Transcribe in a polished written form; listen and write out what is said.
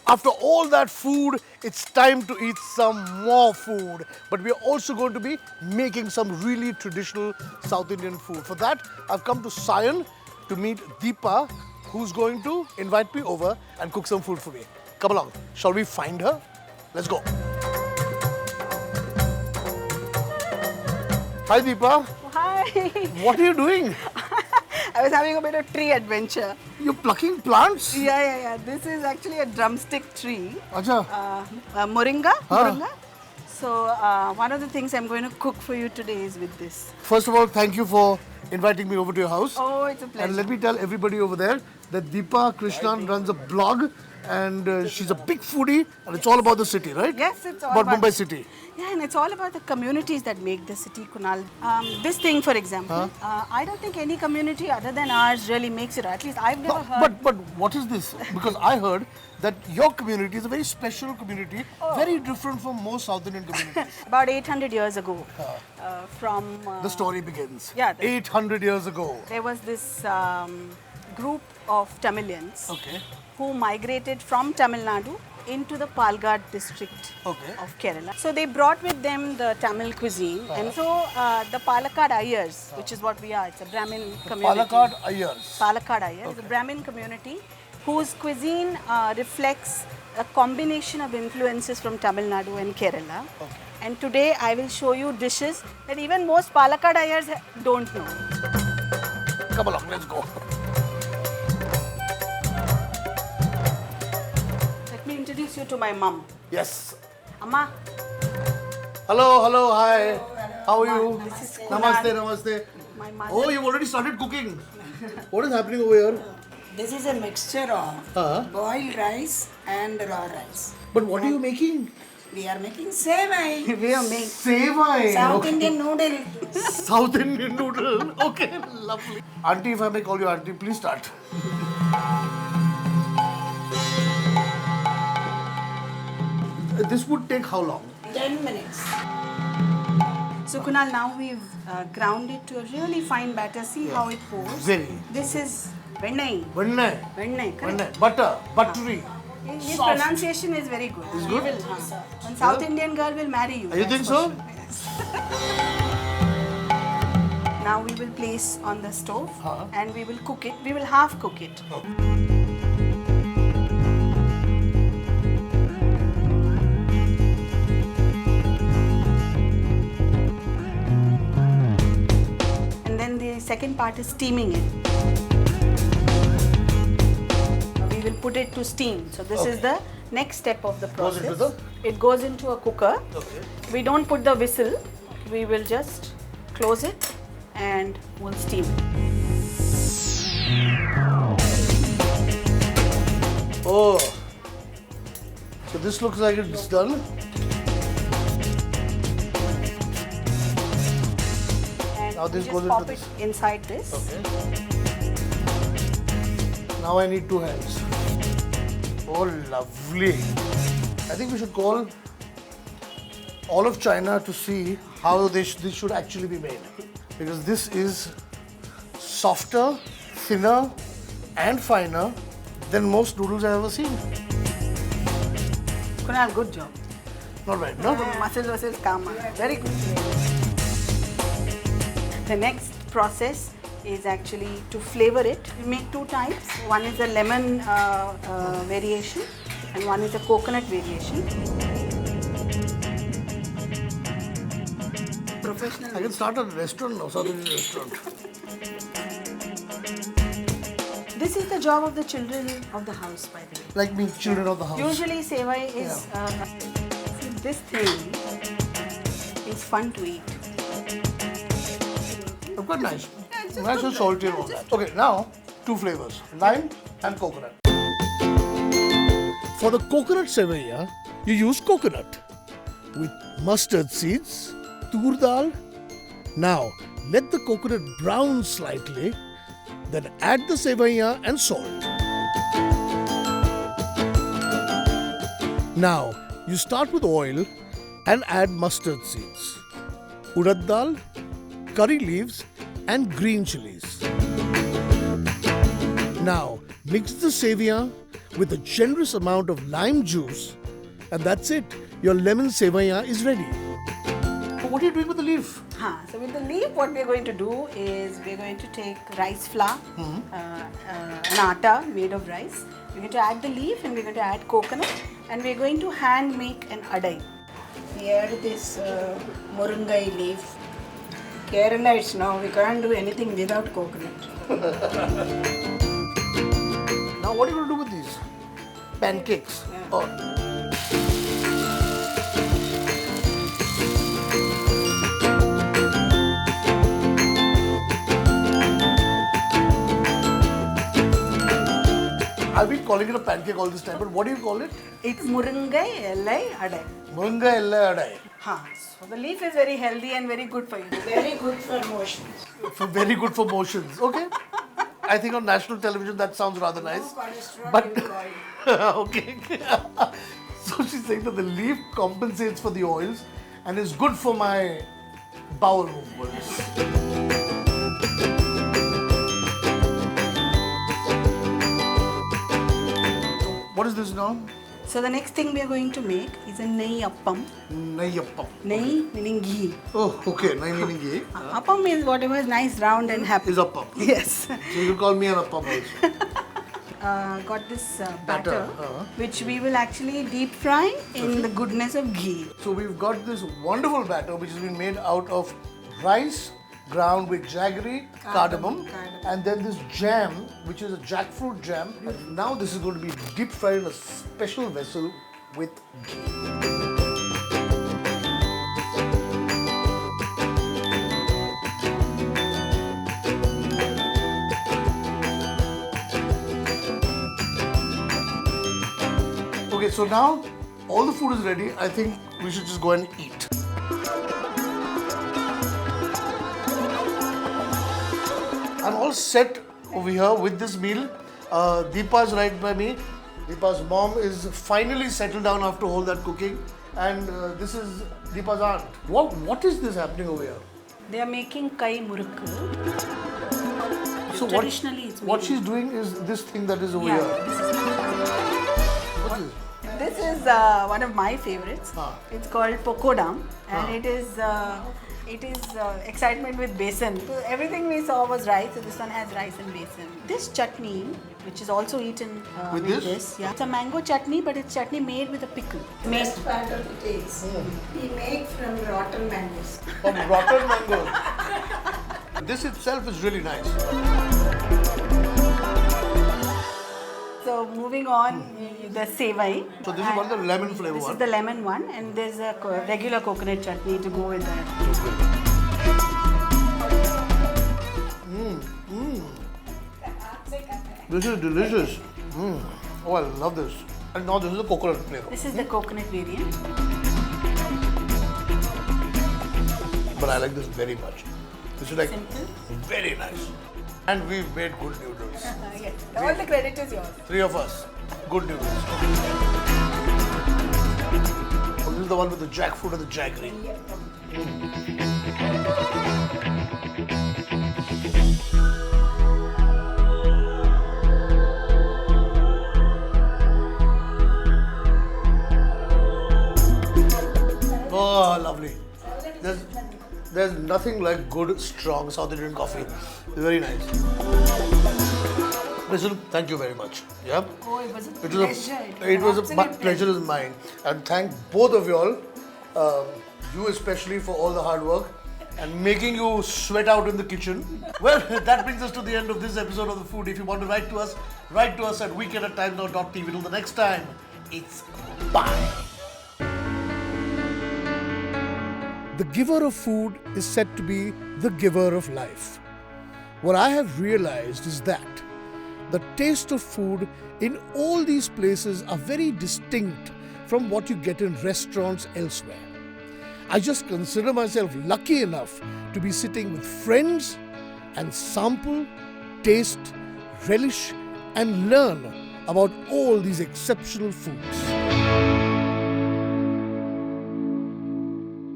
After all that food, it's time to eat some more food. But we are also going to be making some really traditional South Indian food. For that, I've come to Sion to meet Deepa, who's going to invite me over and cook some food for me. Come along. Shall we find her? Let's go. Hi, Deepa. Hi. What are you doing? I was having a bit of tree adventure. You're plucking plants? Yeah. This is actually a drumstick tree. Acha. Moringa. Huh. Moringa. So one of the things I'm going to cook for you today is with this. First of all, thank you for inviting me over to your house. Oh, it's a pleasure. And let me tell everybody over there that Deepa Krishnan runs a blog and she's a big foodie and it's all about the city, right? Yes, it's all about about Mumbai city. Yeah, and it's all about the communities that make the city, Kunal. This thing, for example, I don't think any community other than ours really makes it. Or at least I've never heard. But what is this? Because I heard that your community is a very special community, very different from most South Indian communities. About 800 years ago, from The story begins. Yeah. 800 years ago. there was this group of Tamilians Okay. who migrated from Tamil Nadu into the Palghat district Okay. of Kerala. So they brought with them the Tamil cuisine, and so the Palakkad Iyer,s which is what we are, it's a Brahmin community. Palakkad Ayers. Palakkad Iyer is a Brahmin community whose cuisine reflects a combination of influences from Tamil Nadu and Kerala. Okay. And today I will show you dishes that even most Palakkad Iyers don't know. Come along, let's go. Let me introduce you to my mum. Yes. Amma, Hello, hi. How are you? This is Kunal. Namaste. my mother. Oh, you've already started cooking. What is happening over here? This is a mixture of boiled rice and raw rice. But what are you making? We are making sevai, We are making. Sevai. South Okay. Indian noodle. South Indian noodle. Okay, lovely. Auntie, if I may call you auntie, please start. This would take how long? 10 minutes. So Kunal, now we've ground it to a really fine batter. See how it pours. Very. This is Vennai. Vannai. Vennai, correct? Vannai. Butter. Buttery. His Soft. pronunciation is very good. Is He good? will, one South Indian girl will marry you. You think so? Now we will place on the stove and we will cook it. We will half cook it. And then the second part is steaming it. We will put it to steam. So this is the next step of the Goes process. into the? It goes into a cooker. Okay. We don't put the whistle. We will just close it and we'll steam it. Oh. So this looks like it's done. And Now this we goes just pop into it this. inside this. Okay. Now I need two hands. Oh, lovely. I think we should call all of China to see how this should actually be made. Because this is softer, thinner, and finer than most noodles I've ever seen. Kunal, good job. Not bad, no? Muscle versus karma. Very good. The next process is actually to flavor it. We make two types. One is a lemon variation and one is a coconut variation. Professional. I can start a restaurant now, South Indian restaurant. This is the job of the children of the house, by the way. Like me, children of the house. Usually sevai is, see, this thing is fun to eat. Oh, quite nice. Nice and salty and all that. Okay, now two flavors, lime and coconut. For the coconut sevaiya, you use coconut with mustard seeds, tur dal. Now, let the coconut brown slightly, then add the sevaiya and salt. Now, you start with oil and add mustard seeds, urad dal, curry leaves and green chilies. Now, mix the sevaiya with a generous amount of lime juice, and that's it. Your lemon sevaiya is ready. What are you doing with the leaf? So with the leaf, what we are going to do is we are going to take rice flour, an atta made of rice. We're going to add the leaf and we're going to add coconut, and we're going to hand make an adai. We add this moringai leaf. Kerala, now we can't do anything without coconut. Now what are you going to do with these? Pancakes? Yeah. Oh. I've been calling it a pancake all this time, but what do you call it? It's Muringai Ellai Adai. Muringa ella adai. So the leaf is very healthy and very good for you. Very good for motions. Very good for motions. Okay. I think on national television that sounds rather nice. No cholesterol But in the oil. okay. So she's saying that the leaf compensates for the oils and is good for my bowel movements. What is this now? So the next thing we are going to make is a Nei Appam. Nayappam. Nei meaning ghee. Oh, okay. Nai meaning ghee. Appam means whatever is nice, round and happy. Is appam. Yes. So you call me an appam also. Got this Batter, batter, which we will actually deep fry in the goodness of ghee. So we've got this wonderful batter which has been made out of rice ground with jaggery, cardamom, and then this jam which is a jackfruit jam. And now this is going to be deep fried in a special vessel with ghee. Okay, so now all the food is ready. I think we should just go and eat. I'm all set over here with this meal. Deepa is right by me. Deepa's mom is finally settled down after all that cooking. And this is Deepa's aunt. What is this happening over here? They are making kai murukku. So Traditionally, it's what made she's doing is this thing that is over Yeah, here. this is What is it? This is one of my favorites. Ah. It's called Pokodam, and Ah. it is excitement with besan. So everything we saw was rice, so this one has rice and besan. This chutney, which is also eaten With this? yeah, it's a mango chutney, but it's chutney made with a pickle. Best part of it is we make from rotten mangoes. From rotten mango. This itself is really nice. So moving on, the sevai. So this is one of the lemon flavor This one. is the lemon one, and there's a regular coconut chutney to go with that. This is delicious. Oh, I love this. And now this is the coconut flavor. This is the coconut variant. But I like this very much. This is like Simple. very nice. And we've made good noodles. Yes. All the credit is yours. Three of us. Good noodles. Oh, this is the one with the jackfruit and the jaggery. Oh, lovely. There's nothing like good, strong South Indian coffee. Very nice. Listen, thank you very much. Yeah. Oh, it was a It pleasure. was a Absolute pleasure is mine. And thank both of you all, you especially for all the hard work and making you sweat out in the kitchen. Well, that brings us to the end of this episode of The Food. If you want to write to us at weekend@timenow.tv. Till the next time, it's bye. The giver of food is said to be the giver of life. What I have realized is that the taste of food in all these places are very distinct from what you get in restaurants elsewhere. I just consider myself lucky enough to be sitting with friends and sample, taste, relish, and learn about all these exceptional foods.